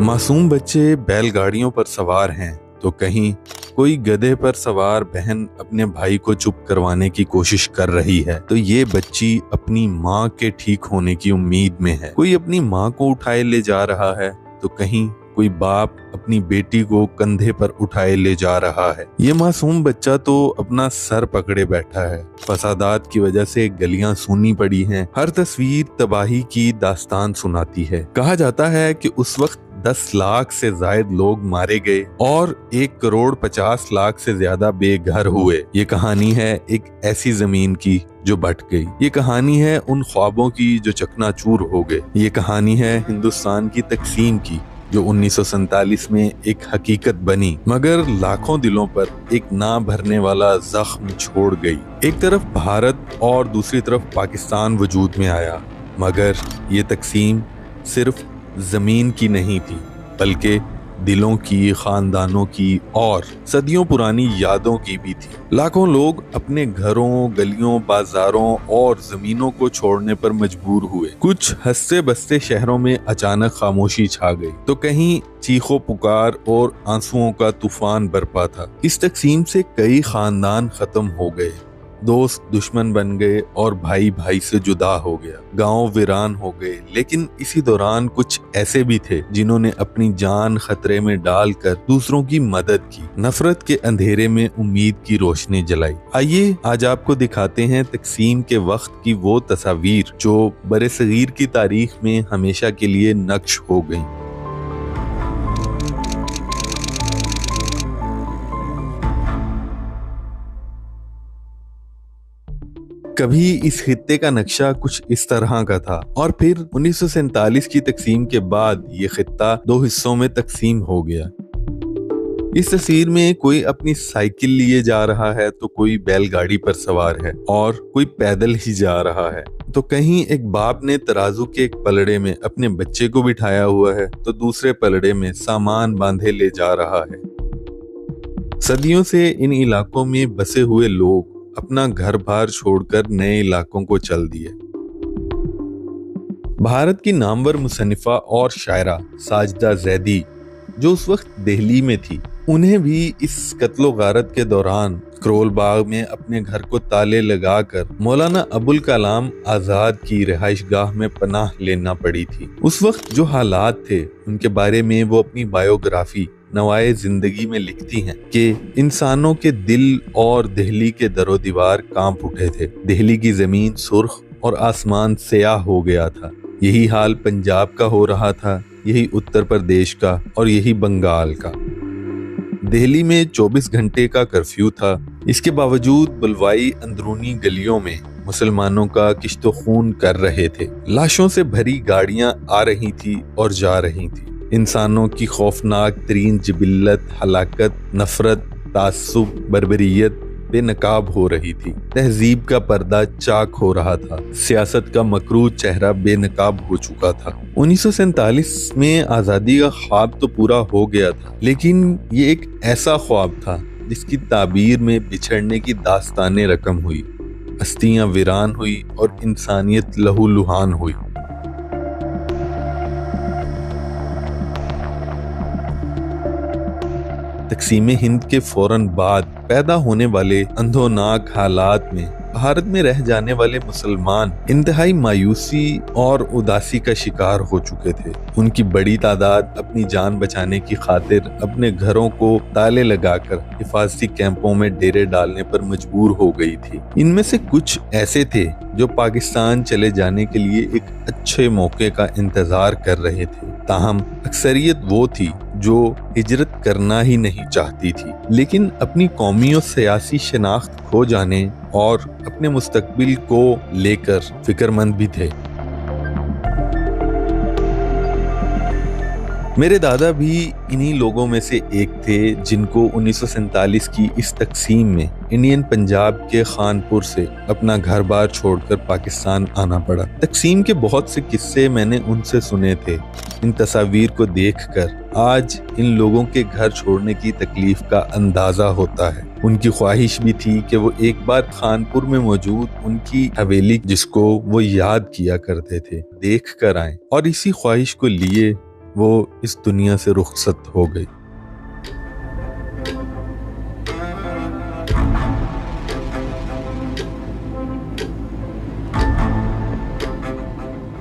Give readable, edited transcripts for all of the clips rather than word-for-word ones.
मासूम बच्चे बैलगाड़ियों पर सवार हैं तो कहीं कोई गधे पर सवार बहन अपने भाई को चुप करवाने की कोशिश कर रही है तो ये बच्ची अपनी माँ के ठीक होने की उम्मीद में है। कोई अपनी माँ को उठाए ले जा रहा है तो कहीं कोई बाप अपनी बेटी को कंधे पर उठाए ले जा रहा है। ये मासूम बच्चा तो अपना सर पकड़े बैठा है। फसादात की वजह से गलियां सूनी पड़ी हैं। हर तस्वीर तबाही की दास्तान सुनाती है। कहा जाता है कि उस वक्त 10 लाख से ज्यादा लोग मारे गए और 1,50,00,000 से ज्यादा बेघर हुए। ये कहानी है एक ऐसी जमीन की जो बट गई। ये कहानी है उन ख्वाबों की जो चकनाचूर हो गए। ये कहानी है हिंदुस्तान की तकसीम की जो 1947 में एक हकीकत बनी मगर लाखों दिलों पर एक ना भरने वाला जख्म छोड़ गई। एक तरफ भारत और दूसरी तरफ पाकिस्तान वजूद में आया मगर ये तकसीम सिर्फ जमीन की नहीं थी बल्कि दिलों की, खानदानों की और सदियों पुरानी यादों की भी थी। लाखों लोग अपने घरों, गलियों, बाजारों और जमीनों को छोड़ने पर मजबूर हुए। कुछ हंसते बसते शहरों में अचानक खामोशी छा गई तो कहीं चीखों पुकार और आंसुओं का तूफान बरपा था। इस तकसीम से कई खानदान खत्म हो गए, दोस्त दुश्मन बन गए और भाई भाई से जुदा हो गया। गांव वीरान हो गए। लेकिन इसी दौरान कुछ ऐसे भी थे जिन्होंने अपनी जान खतरे में डालकर दूसरों की मदद की, नफरत के अंधेरे में उम्मीद की रोशनी जलाई। आइए आज आपको दिखाते हैं तकसीम के वक्त की वो तस्वीर जो बरे-सगीर की तारीख में हमेशा के लिए नक्श हो गई। कभी इस खित्ते का नक्शा कुछ इस तरह का था और फिर 1947 की तकसीम के बाद ये खित्ता 2 हिस्सों में तकसीम हो गया। इस तस्वीर में कोई अपनी साइकिल लिए जा रहा है तो कोई बैलगाड़ी पर सवार है और कोई पैदल ही जा रहा है। तो कहीं एक बाप ने तराजू के एक पलड़े में अपने बच्चे को बिठाया हुआ है तो दूसरे पलड़े में सामान बांधे ले जा रहा है। सदियों से इन इलाकों में बसे हुए लोग अपना घर बार छोड़कर नए इलाकों को चल दिए। भारत की नामवर मुसन्निफा और शायरा साजिदा जैदी जो उस वक्त दिल्ली में थी, उन्हें भी इस कत्लो गारत के दौरान करोल बाग में अपने घर को ताले लगाकर मौलाना अबुल कलाम आजाद की रिहाइश गाह में पनाह लेना पड़ी थी। उस वक्त जो हालात थे उनके बारे में वो अपनी बायोग्राफी नवाए जिंदगी में लिखती हैं कि इंसानों के दिल और दिल्ली के दरो दीवार कांप उठे थे। दिल्ली की जमीन सुर्ख और आसमान स्याह हो गया था। यही हाल पंजाब का हो रहा था, यही उत्तर प्रदेश का और यही बंगाल का। दिल्ली में 24 घंटे का कर्फ्यू था। इसके बावजूद बुलवाई अंदरूनी गलियों में मुसलमानों का किश्तो खून कर रहे थे। लाशों से भरी गाड़ियां आ रही थी और जा रही थी। इंसानों की खौफनाक तरीन जिबिल्लत, हलाकत, नफरत, तासुब, बर्बरियत बेनकाब हो रही थी। तहजीब का पर्दा चाक हो रहा था। सियासत का मकरू चेहरा बेनकाब हो चुका था। 1947 में आज़ादी का ख्वाब तो पूरा हो गया था लेकिन ये एक ऐसा ख्वाब था जिसकी ताबीर में बिछड़ने की दास्तानें रकम हुई, हस्तियां वीरान हुई और इंसानियत लहूलुहान हुई। तकसीम हिंद के फौरन बाद पैदा होने वाले अंधोनाक हालात में भारत में रह जाने वाले मुसलमान इंतहाई मायूसी और उदासी का शिकार हो चुके थे। उनकी बड़ी तादाद अपनी जान बचाने की खातिर अपने घरों को ताले लगाकर हिफाजती कैंपों में डेरे डालने पर मजबूर हो गई थी। इनमें से कुछ ऐसे थे जो पाकिस्तान चले जाने के लिए एक अच्छे मौके का इंतजार कर रहे थे। ताहम अक्सरियत वो थी जो हिजरत करना ही नहीं चाहती थी लेकिन अपनी कौमी और सियासी शनाख्त खो जाने और अपने मुस्तकबिल को लेकर फिक्रमंद भी थे। मेरे दादा भी इन्हीं लोगों में से एक थे जिनको 1947 की इस तकसीम में इंडियन पंजाब के खानपुर से अपना घर बार छोड़कर पाकिस्तान आना पड़ा। तकसीम के बहुत से किस्से मैंने उनसे सुने थे। इन तस्वीर को देखकर आज इन लोगों के घर छोड़ने की तकलीफ का अंदाजा होता है। उनकी ख्वाहिश भी थी कि वो एक बार खानपुर में मौजूद उनकी हवेली जिसको वो याद किया करते थे देख कर आए और इसी ख्वाहिश को लिए وہ इस दुनिया से रुखसत हो गई।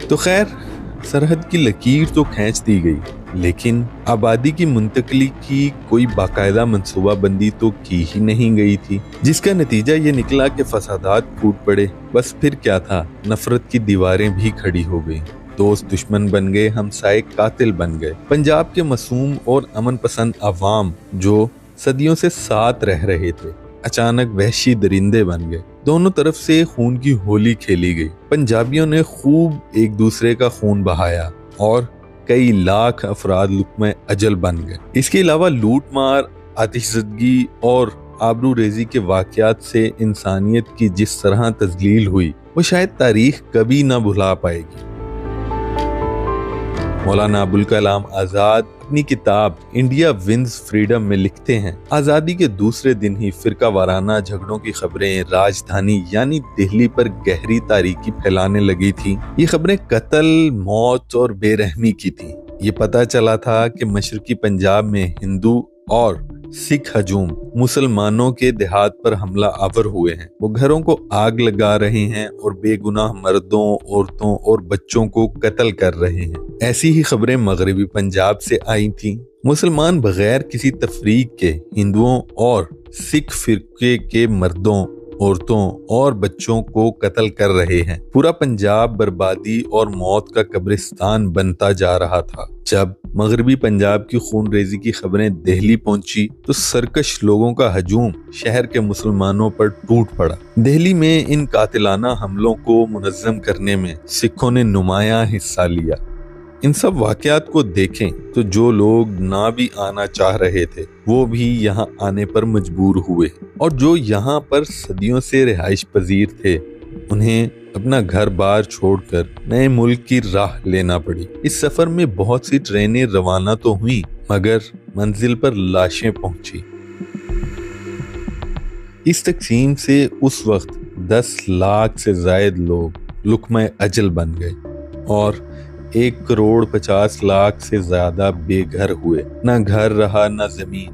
तो खैर, सरहद की लकीर तो खींच दी गई, लेकिन आबादी की मुंतकली की कोई बाकायदा मंसूबा बंदी तो की ही नहीं गई थी, जिसका नतीजा ये निकला कि फसादात फूट पड़े। बस फिर क्या था, नफरत की दीवारें भी खड़ी हो गई, दोस्त दुश्मन बन गए, हमसाए कातिल बन गए। पंजाब के मासूम और अमन पसंद अवाम जो सदियों से साथ रह रहे थे, अचानक वहशी दरिंदे बन गए। दोनों तरफ से खून की होली खेली गई। पंजाबियों ने खूब एक दूसरे का खून बहाया और कई लाख अफराद लुक्मे अजल बन गए। इसके अलावा लूट मार, आतिशज़दगी और आबरू रेजी के वाक़यात से इंसानियत की जिस तरह तज़लील हुई, वो शायद तारीख कभी ना भुला पाएगी। मौलाना अबुल कलाम आज़ाद अपनी किताब इंडिया विंस फ्रीडम में लिखते हैं, आज़ादी के दूसरे दिन ही फिरका वाराना झगड़ों की खबरें राजधानी यानी दिल्ली पर गहरी तारीकी फैलाने लगी थी। ये खबरें कत्ल, मौत और बेरहमी की थी। ये पता चला था कि मशरकी पंजाब में हिंदू और सिख हजूम मुसलमानों के देहात पर हमला आवर हुए हैं। वो घरों को आग लगा रहे हैं और बेगुनाह मर्दों, औरतों और बच्चों को कत्ल कर रहे हैं। ऐसी ही खबरें मगरबी पंजाब से आई थीं। मुसलमान बगैर किसी तफरीक के हिंदुओं और सिख फिरके के मर्दों, औरतों और बच्चों को कत्ल कर रहे हैं। पूरा पंजाब बर्बादी और मौत का कब्रिस्तान बनता जा रहा था। जब मगरबी पंजाब की खून रेजी की खबरें दिल्ली पहुंची तो सरकश लोगों का हजूम शहर के मुसलमानों पर टूट पड़ा। दिल्ली में इन कातिलाना हमलों को मुनज़्ज़म करने में सिखों ने नुमायां हिस्सा लिया। इन सब वाकयात को देखें तो जो लोग ना भी आना चाह रहे थे वो भी यहाँ आने पर मजबूर हुए, और जो यहाँ पर सदियों से रिहाइश पजीर थे उन्हें अपना घर बार छोड़कर नए मुल्क की राह लेना पड़ी। इस सफर में बहुत सी ट्रेनें रवाना तो हुई, मगर मंजिल पर लाशें पहुंची। इस तकसीम से उस वक्त 10 लाख से जायद लोग लुक्मा अजल बन गए और 1,50,00,000 से ज्यादा बेघर हुए। न घर रहा न जमीन।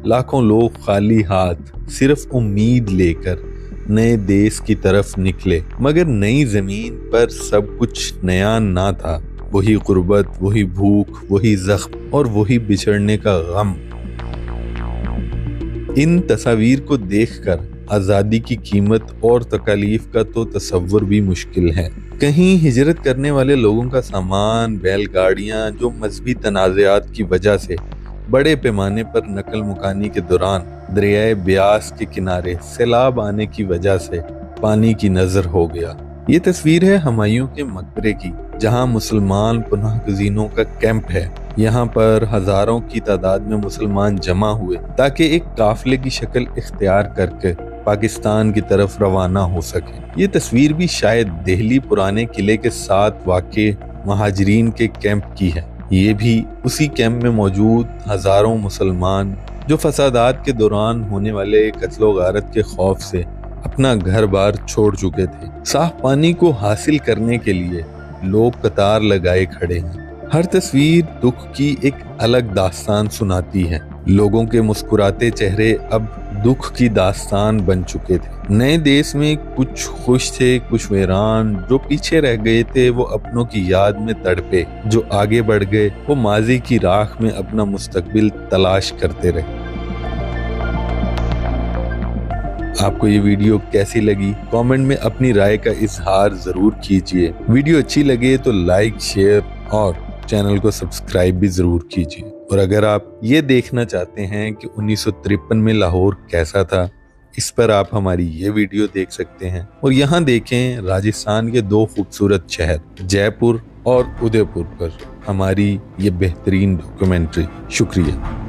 लाखों लोग खाली हाथ सिर्फ उम्मीद लेकर नए देश की तरफ निकले, मगर नई जमीन पर सब कुछ नया ना था। वही गुर्बत, वही भूख, वही जख्म और वही बिछड़ने का गम। इन तस्वीर को देखकर आज़ादी की कीमत और तकालीफ का तो तसव्वुर भी मुश्किल है। कहीं हिजरत करने वाले लोगों का सामान, बैलगाड़ियां जो मजहबी तनाज़ात की वजह से बड़े पैमाने पर नकल मुकानी के दौरान दरियाए ब्यास के किनारे सैलाब आने की वजह से पानी की नजर हो गया। ये तस्वीर है हुमायूं के मकबरे की, जहां मुसलमान पनाह गज़ीनों का कैंप है। यहाँ पर हजारों की तादाद में मुसलमान जमा हुए ताकि एक काफिले की शक्ल इख्तियार करके पाकिस्तान की तरफ रवाना हो सके। ये तस्वीर भी शायद दिल्ली पुराने किले के साथ वाक़े महाजरीन के कैंप की है। ये भी उसी कैंप में मौजूद हजारों मुसलमान जो फसादात के दौरान होने वाले कत्लो गारत के खौफ से अपना घर बार छोड़ चुके थे। साफ पानी को हासिल करने के लिए लोग कतार लगाए खड़े हैं। हर तस्वीर दुख की एक अलग दास्तान सुनाती है। लोगों के मुस्कुराते चेहरे अब दुख की दास्तान बन चुके थे। नए देश में कुछ खुश थे, कुछ वीरान। जो पीछे रह गए थे वो अपनों की याद में तड़पे, जो आगे बढ़ गए वो माजी की राख में अपना मुस्तकबिल तलाश करते रहे। आपको ये वीडियो कैसी लगी? कमेंट में अपनी राय का इजहार जरूर कीजिए। वीडियो अच्छी लगे तो लाइक, शेयर और चैनल को सब्सक्राइब भी जरूर कीजिए। और अगर आप ये देखना चाहते हैं कि 1953 में लाहौर कैसा था, इस पर आप हमारी ये वीडियो देख सकते हैं। और यहाँ देखें राजस्थान के 2 खूबसूरत शहर जयपुर और उदयपुर पर हमारी ये बेहतरीन डॉक्यूमेंट्री। शुक्रिया।